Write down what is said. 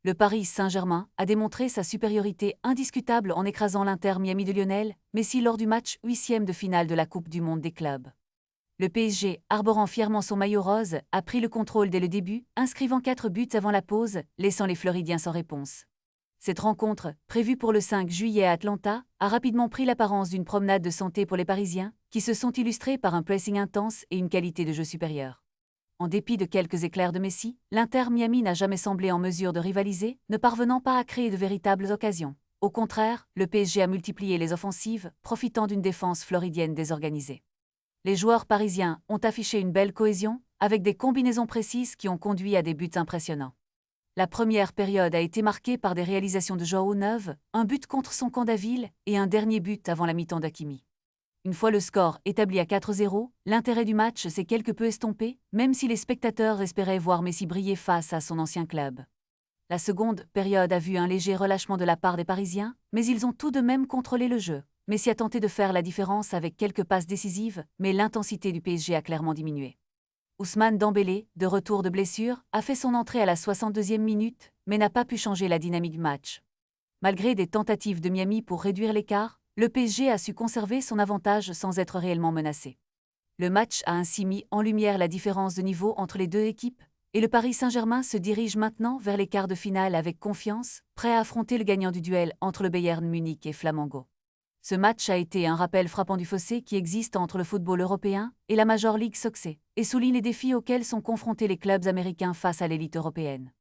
Le Paris Saint-Germain a démontré sa supériorité indiscutable en écrasant l'Inter Miami de Lionel Messi lors du match 8e de finale de la Coupe du Monde des clubs. Le PSG, arborant fièrement son maillot rose, a pris le contrôle dès le début, inscrivant 4 buts avant la pause, laissant les Floridiens sans réponse. Cette rencontre, prévue pour le 5 juillet à Atlanta, a rapidement pris l'apparence d'une promenade de santé pour les Parisiens, qui se sont illustrés par un pressing intense et une qualité de jeu supérieure. En dépit de quelques éclairs de Messi, l'Inter Miami n'a jamais semblé en mesure de rivaliser, ne parvenant pas à créer de véritables occasions. Au contraire, le PSG a multiplié les offensives, profitant d'une défense floridienne désorganisée. Les joueurs parisiens ont affiché une belle cohésion, avec des combinaisons précises qui ont conduit à des buts impressionnants. La première période a été marquée par des réalisations de João Neves, un but contre son camp d'Avil et un dernier but avant la mi-temps d'Hakimi. Une fois le score établi à 4-0, l'intérêt du match s'est quelque peu estompé, même si les spectateurs espéraient voir Messi briller face à son ancien club. La seconde période a vu un léger relâchement de la part des Parisiens, mais ils ont tout de même contrôlé le jeu. Messi a tenté de faire la différence avec quelques passes décisives, mais l'intensité du PSG a clairement diminué. Ousmane Dembélé, de retour de blessure, a fait son entrée à la 62e minute, mais n'a pas pu changer la dynamique du match. Malgré des tentatives de Miami pour réduire l'écart, le PSG a su conserver son avantage sans être réellement menacé. Le match a ainsi mis en lumière la différence de niveau entre les deux équipes, et le Paris Saint-Germain se dirige maintenant vers les quarts de finale avec confiance, prêt à affronter le gagnant du duel entre le Bayern Munich et Flamengo. Ce match a été un rappel frappant du fossé qui existe entre le football européen et la Major League Soccer, et souligne les défis auxquels sont confrontés les clubs américains face à l'élite européenne.